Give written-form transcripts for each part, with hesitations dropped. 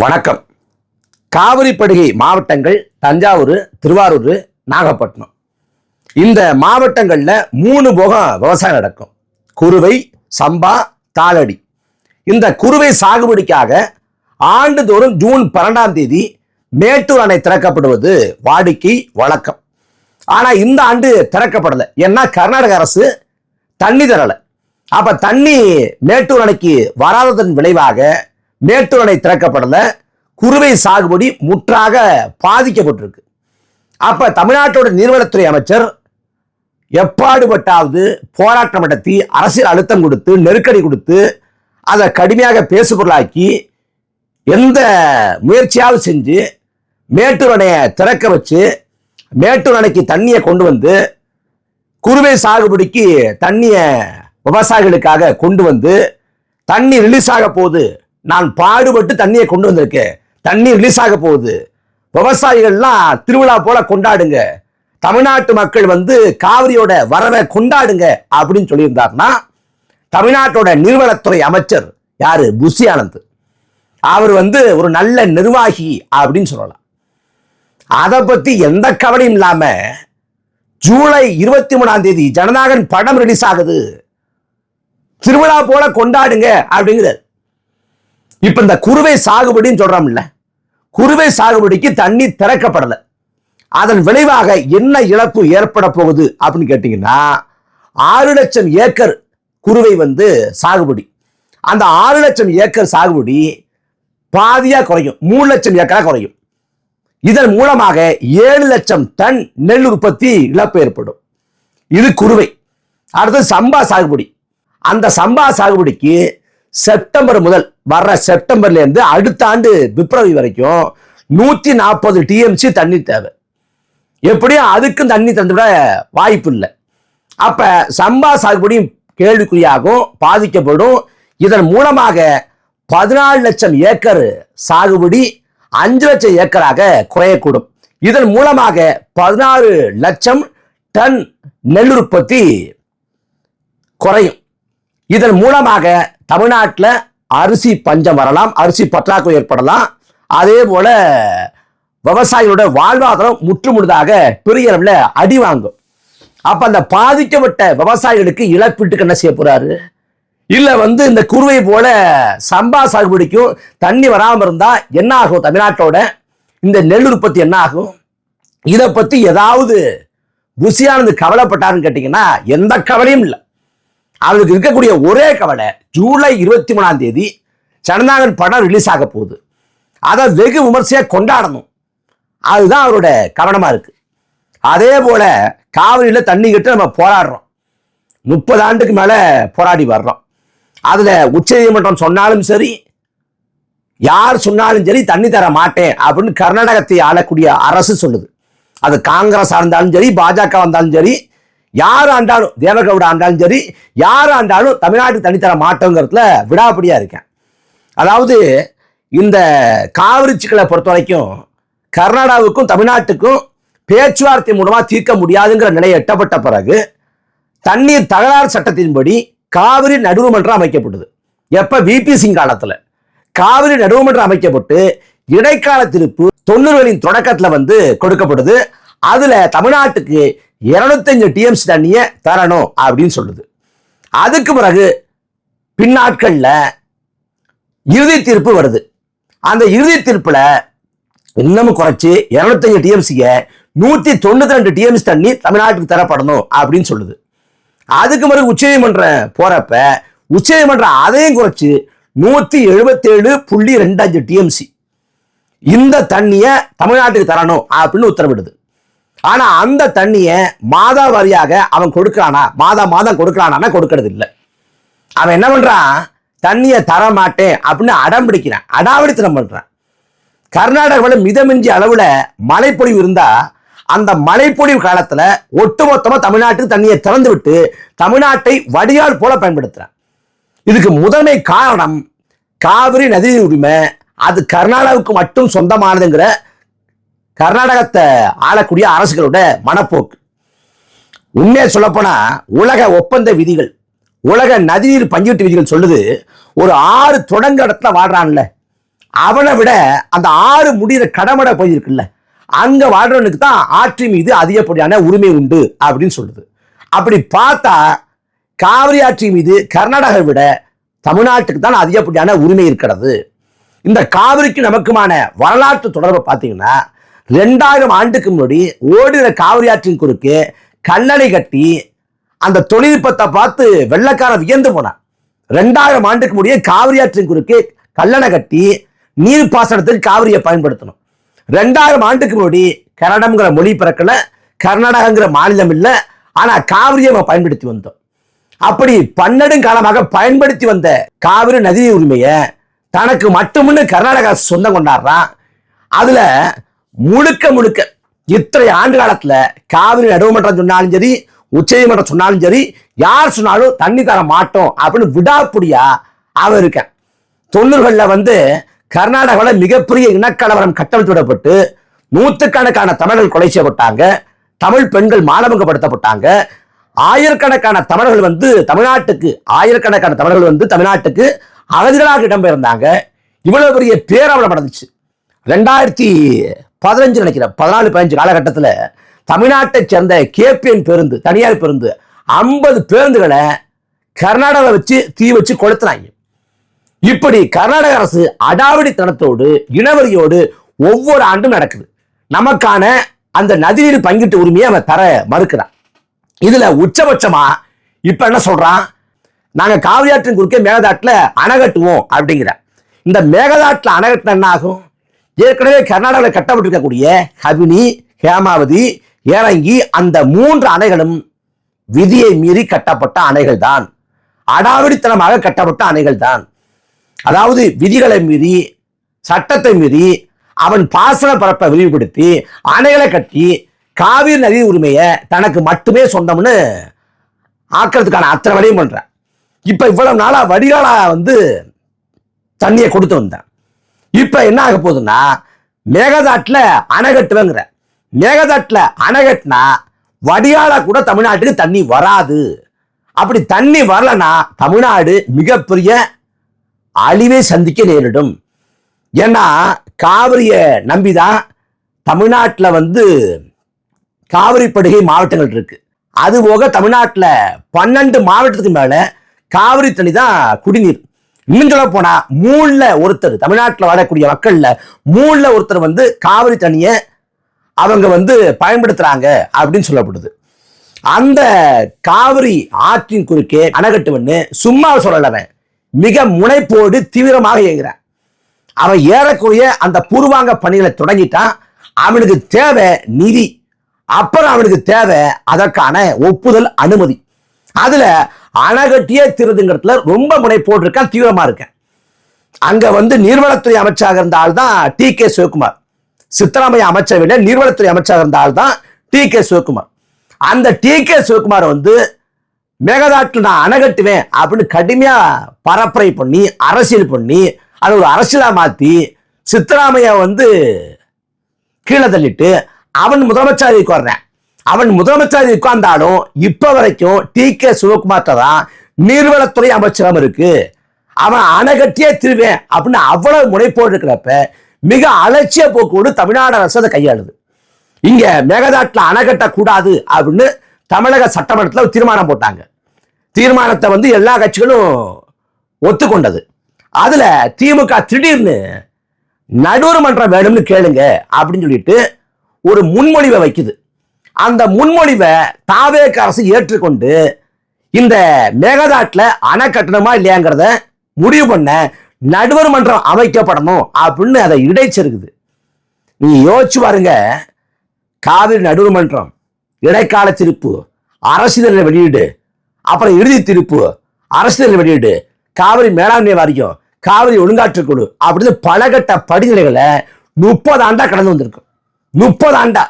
வணக்கம். காவிரி படுகை மாவட்டங்கள் தஞ்சாவூர், திருவாரூர், நாகப்பட்டினம். இந்த மாவட்டங்கள்ல 3 போகம் விவசாயம் நடக்கும். குறுவை, சம்பா, தாளடி. இந்த குறுவை சாகுபடிக்காக ஆண்டுதோறும் ஜூன் 12ஆம் தேதி மேட்டூர் அணை திறக்கப்படுவது வாடிக்கை வழக்கம். ஆனா இந்த ஆண்டு திறக்கப்படலை. ஏன்னா கர்நாடக அரசு தண்ணி தரல. அப்ப தண்ணி மேட்டூர் அணைக்கு வராததன் விளைவாக மேட்டூர் அணை திறக்கப்படல. குறுவை சாகுபடி முற்றாக பாதிக்கப்பட்டிருக்கு. அப்ப தமிழ்நாட்டோட நீர்வளத்துறை அமைச்சர் எப்பாடுபட்டாவது போராட்டம் நடத்தி அரசியல் அழுத்தம் கொடுத்து நெருக்கடி கொடுத்து அதை கடுமையாக பேசுபொருளாக்கி எந்த முயற்சியாவது செஞ்சு மேட்டூர் அணையை திறக்க வச்சு மேட்டூர் அணைக்கு தண்ணியை கொண்டு வந்து குறுவை சாகுபடிக்கு தண்ணியை விவசாயிகளுக்காக கொண்டு வந்து தண்ணி ரிலீஸ் ஆக போகுது, நான் பாடுபட்டு தண்ணியை கொண்டு வந்திருக்கேன், தண்ணி ரிலீஸ் ஆக போகுது, விவசாயிகள்லாம் திருவிழா போல கொண்டாடுங்க, தமிழ்நாட்டு மக்கள் காவிரியோட வரவை கொண்டாடுங்க அப்படின்னு சொல்லியிருந்தாருன்னா தமிழ்நாட்டோட நீர்வளத்துறை அமைச்சர் யாரு? புஷி ஆனந்த். அவர் ஒரு நல்ல நிர்வாகி அப்படின்னு சொல்லலாம். அதை பத்தி எந்த கவலையும் இல்லாம ஜூலை 23ஆம் தேதி ஜனநாயகன் படம் ரிலீஸ் ஆகுது, திருவிழா போல கொண்டாடுங்க அப்படிங்கிறார். இப்ப இந்த குறுவை சாகுபடின்னு சொல்றோம்ல, குறுவை சாகுபடிக்கு தண்ணி திறக்கப்படல. அதன் விளைவாக என்ன இழப்பு ஏற்பட போகுது அப்படின்னு கேட்டீங்கன்னா 6 லட்சம் ஏக்கர் குறுவை சாகுபடி. அந்த 6 லட்சம் ஏக்கர் சாகுபடி பாதியா குறையும், 3 லட்சம் ஏக்கரா குறையும். இதன் மூலமாக 7 லட்சம் டன் நெல் உற்பத்தி இழப்பு ஏற்படும். இது குறுவை. அடுத்து சம்பா சாகுபடி. அந்த சம்பா சாகுபடிக்கு செப்டம்பர் முதல் வர்ற செப்டம்பர்ல இருந்து அடுத்த ஆண்டு பிப்ரவரி வரைக்கும் 140 டிஎம்சி தண்ணி தேவை. எப்படியும் அதுக்கும் தண்ணி தந்துவிட வாய்ப்பு இல்லை. அப்ப சம்பா சாகுபடியும் கேள்விக்குறியாகும், பாதிக்கப்படும். இதன் மூலமாக 14 லட்சம் ஏக்கர் சாகுபடி 5 லட்சம் ஏக்கராக குறையக்கூடும். இதன் மூலமாக 16 லட்சம் டன் நெல் உற்பத்தி குறையும். இதன் மூலமாக தமிழ்நாட்டில் அரிசி பஞ்சம் வரலாம், அரிசி பற்றாக்குறை ஏற்படலாம். அதே போல விவசாயிகளோட வாழ்வாதாரம் முற்றுமுழுதாக பெரிய அளவில் அடி வாங்கும். அப்ப அந்த பாதிக்கப்பட்ட விவசாயிகளுக்கு இழப்பீட்டுக்கு என்ன செய்ய போறாரு? இல்ல இந்த குறுவை போல சம்பா சாகுபடிக்கும் தண்ணி வராமல் இருந்தா என்ன ஆகும்? தமிழ்நாட்டோட இந்த நெல் உற்பத்தி என்ன ஆகும்? இதை பத்தி ஏதாவது புஷி ஆனந்த் கவலைப்பட்டாருன்னு கேட்டீங்கன்னா எந்த கவலையும் இல்லை. அவருக்கு இருக்கக்கூடிய ஒரே கவலை ஜூலை 23ஆம் தேதி ஜனநாயகன் படம் ரிலீஸ் ஆக போகுது, அதை வெகு விமர்சையா கொண்டாடணும். அதுதான் அவரோட கவனமா இருக்கு. அதே போல காவிரியில தண்ணி கிட்ட நம்ம போராடுறோம், 30 ஆண்டுக்கு மேல போராடி வர்றோம். அதுல உச்ச நீதிமன்றம் சொன்னாலும் சரி, யார் சொன்னாலும் சரி தண்ணி தர மாட்டேன் அப்படின்னு கர்நாடகத்தை ஆளக்கூடிய அரசு சொல்லுது. அது காங்கிரஸ் இருந்தாலும் சரி, பாஜக வந்தாலும் சரி, யார் ஆண்டாலும், தேவகவுடா ஆண்டாலும் சரி, யார் ஆண்டாலும் தமிழ்நாட்டுக்கு தண்ணி தர மாட்டோங்கிறதுல விடாப்படியா இருக்கேன். அதாவது இந்த காவிரி சிக்கலை பொறுத்த வரைக்கும் கர்நாடகாவுக்கும் தமிழ்நாட்டுக்கும் பேச்சுவார்த்தை மூலமா தீர்க்க முடியாதுங்கிற நிலை எட்டப்பட்ட பிறகு தண்ணீர் தகராறு சட்டத்தின்படி காவிரி நடுவுமன்றம் அமைக்கப்பட்டது. எப்ப? விபி சிங் காலத்துல காவிரி நடுவுமன்றம் அமைக்கப்பட்டு இடைக்கால தீர்ப்பு 90களின் தொடக்கத்துல கொடுக்கப்படுது. அதுல தமிழ்நாட்டுக்கு 205 டிஎம்சி தண்ணியை தரணும் அப்படின்னு சொல்லுது. அதுக்கு பிறகு பின்னாட்கள்ல இறுதி தீர்ப்பு வருது. அந்த இறுதி தீர்ப்புல இன்னமும் குறைச்சு 205 டிஎம்சிய 192 டிஎம்சி தண்ணி தமிழ்நாட்டுக்கு தரப்படணும் அப்படின்னு சொல்லுது. அதுக்கு பிறகு உச்சநீதிமன்றம் போறப்ப உச்சநீதிமன்றம் அதையும் குறைச்சு 177.25 டிஎம்சி இந்த தண்ணியை தமிழ்நாட்டுக்கு தரணும் அப்படின்னு உத்தரவிடுது. ஆனா அந்த தண்ணியை மாதா வாரியாக அவன் கொடுக்கிறானா? மாதம் கொடுக்கிறானா? கொடுக்கறது இல்லை. அவன் என்ன பண்றான்? தண்ணியை தர மாட்டேன் அப்படின்னு அடம் பிடிக்கிறான், அடாவடித்தனம் பண்றான். கர்நாடகாவில் மிதமிஞ்சி அளவுல மழைப்பொழிவு இருந்தா அந்த மழைப்பொழிவு காலத்துல ஒட்டுமொத்தமா தமிழ்நாட்டுக்கு தண்ணியை திறந்து விட்டு தமிழ்நாட்டை வடிகால் போல பயன்படுத்துறான். இதுக்கு முதன்மை காரணம் காவிரி நதி உரிமை அது கர்நாடகாவுக்கு மட்டும் சொந்தமானதுங்கிற கர்நாடகத்தை ஆளக்கூடிய அரசுகளோட மனப்போக்கு. உண்மையை சொல்லப்போனா உலக ஒப்பந்த விதிகள், உலக நதிநீர் பங்கீட்டு விதிகள் சொல்லுது, ஒரு 6 தொடங்க இடத்துல வாழ்றான்ல அவனை விட அந்த ஆறு முடிகிற கடமடை போயிருக்குல்ல, அங்க வாழ்றவனுக்கு தான் ஆற்றின் மீது அதிகப்படியான உரிமை உண்டு அப்படின்னு சொல்லுது. அப்படி பார்த்தா காவிரி ஆற்றின் மீது கர்நாடகாவை விட தமிழ்நாட்டுக்கு தான் அதிகப்படியான உரிமை இருக்கிறது. இந்த காவிரிக்கு நமக்குமான வரலாற்று தொடர்பை பார்த்தீங்கன்னா 2000 ஆண்டுக்கு முன்னாடி ஓடுகிற காவிரி ஆற்றின் குறுக்கே கல்லணை கட்டி அந்த தொழில்நுட்பத்தை பார்த்து வெள்ளக்காரன் வியந்து போனான். 2000 ஆண்டுக்கு முன்னாடியே காவிரி ஆற்றின் குறுக்கே கல்லணை கட்டி நீர் பாசனத்துக்கு காவிரியை பயன்படுத்தணும். 2000 ஆண்டுக்கு முன்னாடி கன்னடம்ங்கிற மொழி பிறக்கல, கர்நாடகங்கிற மாநிலம் இல்லை, ஆனா காவிரியை நம்ம பயன்படுத்தி வந்தோம். அப்படி 12 காலமாக பயன்படுத்தி வந்த காவிரி நதி உரிமையை தனக்கு மட்டும்னு கர்நாடகா சொந்தம் கொண்டாடுறான். அதுல முழுக்க முழுக்க இத்தனை ஆண்டு காலத்துல காவிரி நடுவமன்றம் சொன்னாலும் சரி, உச்ச நீதிமன்றம் சொன்னாலும் சரி, யார் சொன்னாலும் தண்ணி தர மாட்டோம் அப்படின்னு விடாப்புடியா அவன் இருக்கேன். 90களில் கர்நாடகாவில் மிகப்பெரிய இனக்கலவரம் கட்டவிழ்த்து விடப்பட்டு நூற்றுக்கணக்கான தமிழர்கள் கொலை செய்யப்பட்டாங்க, தமிழ் பெண்கள் மானபங்கப்படுத்தப்பட்டாங்க, ஆயிரக்கணக்கான தமிழர்கள் தமிழ்நாட்டுக்கு அகதிகளாக இடம்பெயர்ந்தாங்க. இவ்வளவு பெரிய பேரவலம் நடந்துச்சு. 2015 நினைக்கிறேன், 14-15 காலகட்டத்தில் தமிழ்நாட்டை சேர்ந்த கேபிஎன் பேருந்து, தனியார் பேருந்து 50 பேருந்துகளை கர்நாடகாவை வச்சு தீ வச்சு கொளுத்துனாங்க. இப்படி கர்நாடக அரசு அடாவடித்தனத்தோடு இனவெறியோடு ஒவ்வொரு ஆண்டும் நடக்குது. நமக்கான அந்த நதிநீர் பங்கீட்டு உரிமையை அவன் தர மறுக்கிறான். இதுல உச்சபட்சமா இப்ப என்ன சொல்றான், நாங்க காவிரி ஆற்றின் குறுக்கே மேகதாட்டுல அணை கட்டுவோம் அப்படிங்கிற. இந்த மேகதாட்டுல அணை கட்டின என்ன ஆகும்? ஏற்கனவே கர்நாடகாவில் கட்டப்பட்டிருக்கக்கூடிய கபினி, ஹேமாவதி, ஏரங்கி அந்த 3 அணைகளும் விதியை மீறி கட்டப்பட்ட அணைகள் தான், அடாவடித்தனமாக கட்டப்பட்ட அணைகள் தான். அதாவது விதிகளை மீறி, சட்டத்தை மீறி அவன் பாசன பரப்பை விரிவுபடுத்தி அணைகளை கட்டி காவிரி நதி உரிமையை தனக்கு மட்டுமே சொந்தம்னு ஆக்கிறதுக்கான அத்தனை வழியும் பண்றான். இப்ப இவ்வளவு நாளா வடிகாலா தண்ணியை கொடுத்து வந்தேன். இப்ப என்ன ஆக போகுதுன்னா, மேகதாட்டுல அணை கட்டுவேங்கிற. மேகதாட்டுல அணை கட்டினா வடிகாலா கூட தமிழ்நாட்டுக்கு தண்ணி வராது. அப்படி தண்ணி வரலன்னா தமிழ்நாடு மிகப்பெரிய அழிவை சந்திக்க நேரிடும். ஏன்னா காவிரியை நம்பிதான் தமிழ்நாட்டில் காவிரி படுகை மாவட்டங்கள் இருக்கு. அது போக தமிழ்நாட்டில் 12 மாவட்டத்துக்கு மேல காவிரி தண்ணி தான் குடிநீர். இன்னும் சொல்ல போனா 3ல் ஒருத்தர், தமிழ்நாட்டில் வாழக்கூடிய மக்கள்ல 3ல் ஒருத்தர் காவிரி தண்ணியை அவங்க பயன்படுத்துறாங்க அப்படின்னு சொல்லப்படுது. அந்த காவிரி ஆற்றின் குறுக்கே அணைகட்டுவன்னு சும்மா சொல்லலவன் மிக முனைப்போடு தீவிரமாக இயங்குறான். அவன் ஏறக்குறைய அந்த பூர்வாங்க பணிகளை தொடங்கிட்டான். அவனுக்கு தேவை நிதி, அப்புறம் அவனுக்கு தேவை அதற்கான ஒப்புதல், அனுமதி. அதுல அணைகட்டியே திருதுங்கிறதுல ரொம்ப முனைப்போடு இருக்கான், தீவிரமா இருக்கேன். அங்க நீர்வளத்துறை அமைச்சராக இருந்தால்தான் TK சிவகுமார். சித்தராமையா அமைச்சரை விட நீர்வளத்துறை அமைச்சராக இருந்தால்தான் TK சிவகுமார். அந்த TK சிவகுமார் மேகதாட்டில் நான் அணை கட்டுவேன் அப்படின்னு கடுமையா பரப்புரை பண்ணி அரசியல் பண்ணி அதை ஒரு அரசியலா மாத்தி சித்தராமையா கீழே தள்ளிட்டு அவன் முதலமைச்சர் வர்றேன். அவன் முதலமைச்சர் உட்கார்ந்தாலும் இப்ப வரைக்கும் TK சிவகுமார் தான் நீர்வளத்துறை அமைச்சரம் இருக்கு. அவன் அணை கட்டியே திருவேன் அப்படின்னு அவ்வளவு முனைப்போடு இருக்கிறப்ப மிக அலட்சிய போக்கோடு தமிழ்நாடு அரசு அதை கையாளுது. இங்க மேகதாட்டுல அணை கட்டக்கூடாது அப்படின்னு தமிழக சட்டமன்றத்தில் தீர்மானம் போட்டாங்க. தீர்மானத்தை எல்லா கட்சிகளும் ஒத்துக்கொண்டது. அதுல திமுக திடீர்னு நடுவர் மன்றம் வேணும்னு கேளுங்க அப்படின்னு சொல்லிட்டு ஒரு முன்மொழிவை வைக்குது. அந்த முன்மொழிவை தாவேக அரசு ஏற்றுக்கொண்டு இந்த மேகதாட்டுல அணை கட்டணுமா இல்லையாங்கிறத முடிவு பண்ண நடுவர் மன்றம் அமைக்கப்படணும் அப்படின்னு அதை இடைச்சிருக்குது. நீ யோசிச்சு பாருங்க, காவிரி நடுவர் மன்றம், இடைக்கால தீர்ப்பு, அரசியல் வெளியீடு, அப்புறம் இறுதி தீர்ப்பு, அரசியல் வெளியீடு, காவிரி மேலாண்மை வாரியம், காவிரி ஒழுங்காற்றுக்குழு அப்படின்னு பலகட்ட படிநிலைகளை 30 ஆண்டா கடந்து வந்திருக்கு. 30 ஆண்டா.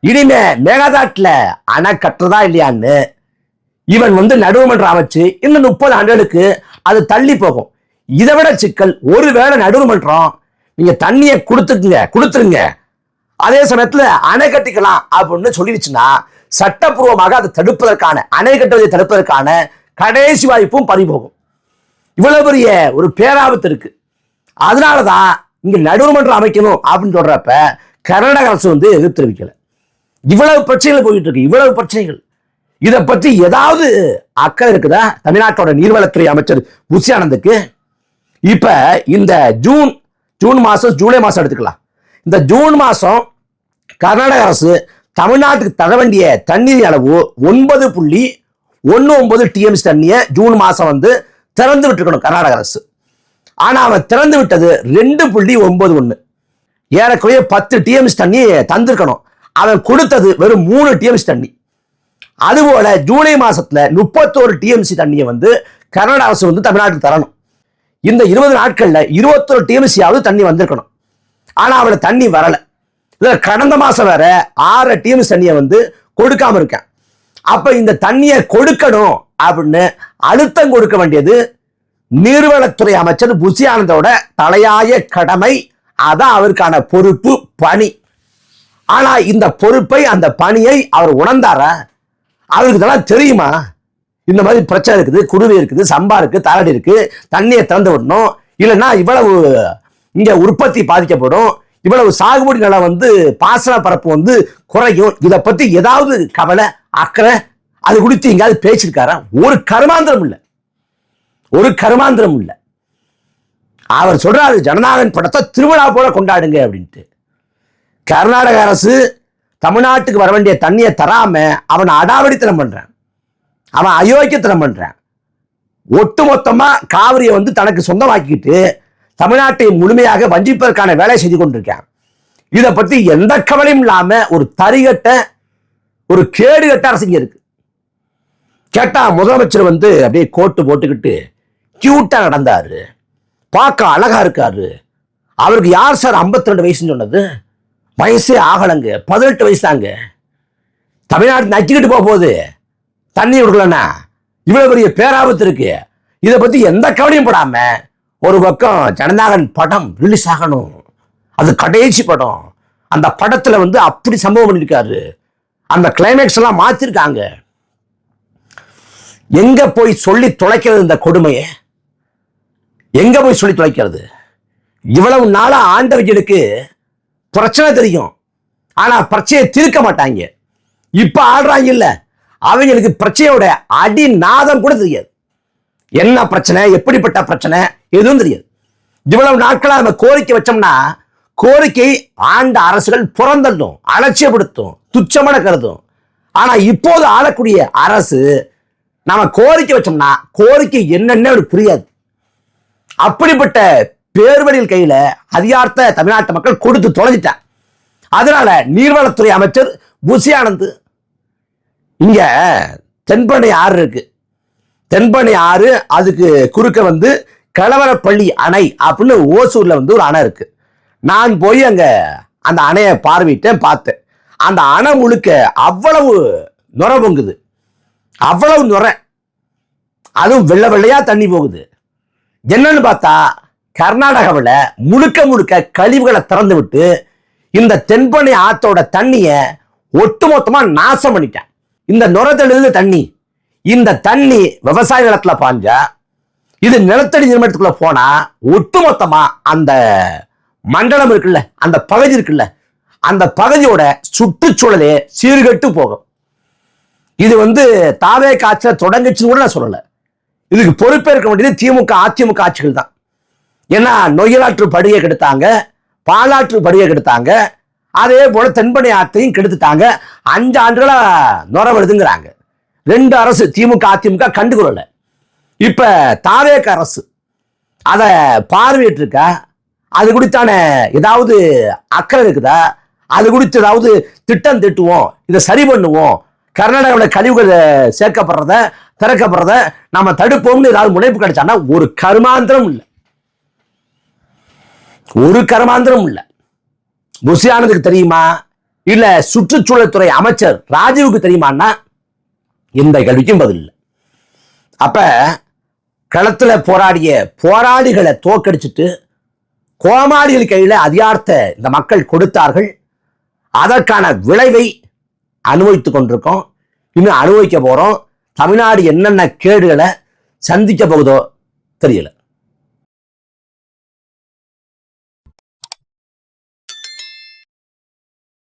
இனிமே மேகதாட்டுல அணை கட்டுறதா இல்லையான்னு இவன் நடுவர்மன்றம் அமைச்சு இன்னும் 30 ஆண்டுகளுக்கு அது தள்ளி போகும். இதை விட சிக்கல், ஒருவேளை நடுவர்மன்றம் நீங்க தண்ணியை கொடுத்துருங்க, அதே சமயத்துல அணை கட்டிக்கலாம் அப்படின்னு சொல்லிடுச்சுன்னா சட்டப்பூர்வமாக அதை தடுப்பதற்கான, அணை கட்டுவதை தடுப்பதற்கான கடைசி வாய்ப்பும் பறிபோகும். இவ்வளவு பெரிய ஒரு பேராபத்து இருக்கு. அதனாலதான் இங்க நடுவர்மன்றம் அமைக்கணும் அப்படின்னு சொல்றப்ப கர்நாடக அரசு வந்து எதிர்ப்பு தெரிவிக்கல. இவ்வளவு பிரச்சனைகள் போயிட்டு இருக்கு, இவ்வளவு பிரச்சனைகள். இதை பற்றி ஏதாவது அக்கறை இருக்குதா தமிழ்நாட்டோட நீர்வளத்துறை அமைச்சர் புசி ஆனந்துக்கு? இப்ப இந்த ஜூன் மாசம், ஜூலை மாசம் எடுத்துக்கலாம். இந்த ஜூன் மாசம் கர்நாடக அரசு தமிழ்நாட்டுக்கு தர வேண்டிய தண்ணீர் அளவு 9.19 டிஎம்சி தண்ணியை ஜூன் மாசம் வந்து திறந்து விட்டுருக்கணும் கர்நாடக அரசு. ஆனா அவன் திறந்து விட்டது 2.91, ஏறக்குறைய 10 டிஎம்சி தண்ணி தந்திருக்கணும். அவன் கொடுத்தது வெறும் 3 டிஎம்சி தண்ணி. அதுபோல ஜூலை மாசத்துல 31 டிஎம்சி தண்ணியை வந்து கர்நாடக அரசு வந்து தமிழ்நாட்டுக்கு தரணும். இந்த 20 நாட்கள்ல 21 டிஎம்சியாவது தண்ணி வந்திருக்கணும். ஆனா அவளை தண்ணி வரல. இதுல கடந்த மாசம் வேற 6 டிஎம்சி தண்ணியை வந்து கொடுக்காம இருக்கேன். அப்ப இந்த தண்ணியை கொடுக்கணும் அப்படின்னு அழுத்தம் கொடுக்க வேண்டியது நீர்வளத்துறை அமைச்சர் புசி ஆனந்தோட தலையாய கடமை. அதான் அவருக்கான பொறுப்பு, பணி. ஆனா இந்த பொறுப்பை, அந்த பணியை அவர் உணர்ந்தாரா? அவருக்கு இதெல்லாம் தெரியுமா? இந்த மாதிரி பிரச்சனை இருக்குது, குருவி இருக்குது, சம்பா இருக்கு, தாரடி இருக்கு, தண்ணியை திறந்து விடணும், இல்லைன்னா இவ்வளவு இங்க உற்பத்தி பாதிக்கப்படும், இவ்வளவு சாகுபடி நிலம் வந்து பாசன பரப்பு வந்து குறையும், இதை பத்தி ஏதாவது கவலை, அக்கறை அது குறித்து எங்காவது பேசியிருக்காரா? ஒரு கருமாந்திரம் இல்லை, ஒரு கருமாந்திரம் இல்லை. அவர் சொல்றாரு ஜனநாயகன் படத்தை திருவிழா போல கொண்டாடுங்க அப்படின்ட்டு. கர்நாடக அரசு தமிழ்நாட்டுக்கு வர வேண்டிய தண்ணியை தராம அவன் அடாவடித்தனம் பண்றான், அவன் அயோக்கியத்தனம் பண்றான். ஒட்டுமொத்தமா காவிரியை வந்து தனக்கு சொந்தமாக்கிட்டு தமிழ்நாட்டை முழுமையாக வஞ்சிப்பதற்கான வேலை செய்து கொண்டிருக்கான். இதை பத்தி எந்த கவலையும் இல்லாம ஒரு தரிகட்ட, ஒரு கேடுகட்ட அரசு இருக்கு. கேட்டா முதலமைச்சர் வந்து அப்படியே கோட்டு போட்டுக்கிட்டு கியூட்டா நடந்தாரு, பார்க்க அழகா இருக்காரு. அவருக்கு யார் சார் 52 வயசுன்னு சொன்னது? வயசே ஆகலங்க, 18 வயசு தாங்க. தமிழ்நாடு நச்சுக்கிட்டு போகுது, தண்ணி கொடுக்கலன்னா இவ்வளவு பெரிய பேராபத்து இருக்கு. இதை பத்தி எந்த கவலையும் படாம ஒரு பக்கம் ஜனநாயகன் படம் ரிலீஸ் ஆகணும், அது கடைசி படம், அந்த படத்துல வந்து அப்படி சம்பவம் பண்ணிருக்காரு, அந்த கிளைமேக்ஸ் எல்லாம் மாத்திருக்காங்க. எங்க போய் சொல்லி தொலைக்கிறது இந்த கொடுமையை? எங்க போய் சொல்லி தொலைக்கிறது? இவ்வளவு நாளா ஆண்டவர்களுக்கு பிரச்சனை தெரியும், ஆனா பிரச்சனையை தீர்க்க மாட்டாங்க. இப்ப ஆடுறாங்க இல்ல, அவங்களுக்கு பிரச்சனையோட அடி நாதம் கூட தெரியாது. என்ன பிரச்சனை, எப்படிப்பட்ட பிரச்சனை எதுவும் தெரியாது. இவ்வளவு நாட்களா நம்ம கோரிக்கை வச்சோம்னா கோரிக்கை ஆண்ட அரசுகள் புறந்தள்ளும், அலட்சியப்படுத்தும், துச்சமான கருதும். ஆனா இப்போது ஆளக்கூடிய அரசு நாம கோரிக்கை வச்சோம்னா கோரிக்கை என்னன்னு புரியாது. அப்படிப்பட்ட பேர்வழியில் கையில அதிகாரத்தை தமிழ்நாட்டு மக்கள் கொடுத்து தொலைஞ்சிட்டான். அதனால நீர்வளத்துறை அமைச்சர் புசி ஆனந்த், இங்க தென்பண்ணை ஆறு இருக்கு, தென்பண்ணை ஆறு, அதுக்கு குறுக்க வந்து கலவரப்பள்ளி அணை அப்படின்னு ஓசூர்ல வந்து ஒரு அணை இருக்கு. நான் போய் அங்க அந்த அணையை பார்வையிட்டேன், பார்த்தேன். அந்த அணை முழுக்க அவ்வளவு நுர பொங்குது, அவ்வளவு நுர, அதுவும் வெள்ளை வெள்ளையா தண்ணி போகுது. என்னன்னு பார்த்தா கர்நாடகாவில் முழுக்க முழுக்க கழிவுகளை திறந்து விட்டு இந்த தென்பண்ணை ஆத்தோட தண்ணியை ஒட்டுமொத்தமா நாசம் பண்ணிட்டான். இந்த நுரத்தெழுந்த தண்ணி, இந்த தண்ணி விவசாய நிலத்துல பாஞ்சா, இது நிலத்தடி நீர்மட்டத்துக்குள்ள போனா ஒட்டுமொத்தமா அந்த மண்டலம் இருக்குல்ல, அந்த பகுதி இருக்குல்ல, அந்த பகுதியோட சுற்றுச்சூழலே சீர்கெட்டு போகும். இது வந்து தாவே காய்ச்சல தொடங்குச்சுன்னு கூட நான் சொல்லல. இதுக்கு பொறுப்பேற்க வேண்டியது திமுக அதிமுக ஆட்சிகள் தான். ஏன்னா நொய்யலாற்று படுகை கெடுத்தாங்க, பாலாற்று படுகை கெடுத்தாங்க, அதே போல தென்பண்ணை ஆற்றையும் கெடுத்துட்டாங்க. 5 ஆண்டுகளா நுர வருதுங்கிறாங்க. 2 அரசு திமுக அதிமுக கண்டுகொள்ளல. இப்ப தாவேக அரசு அதை பார்வையிட்டு இருக்கா? அது குறித்தான ஏதாவது அக்கறை இருக்குதா? அது குறித்து ஏதாவது திட்டம் திட்டுவோம், இதை சரி பண்ணுவோம், கர்நாடகாவில் கழிவுகள் சேர்க்கப்படுறத திறக்கப்படுறத நம்ம தடுப்போம்னு ஏதாவது முனைப்பு கிடைச்சான்னா ஒரு கருமாந்திரம் இல்லை, ஒரு கருமாந்திரம் இல்லை. புசி ஆனந்துக்கு தெரியுமா? இல்ல சுற்றுச்சூழல் துறை அமைச்சர் ராஜீவுக்கு தெரியுமான்னா எந்த கேள்விக்கும் பதில் இல்லை. அப்ப களத்துல போராடிய போராளிகளை தோக்கடிச்சுட்டு கோமாளிகள் கையில அதிகாரத்தை இந்த மக்கள் கொடுத்தார்கள். அதற்கான விளைவை அனுபவித்துக் கொண்டிருக்கோம், இன்னும் அனுபவிக்க போறோம். தமிழ்நாடு என்னென்ன கேடுகளை சந்திக்க போகுதோ தெரியல.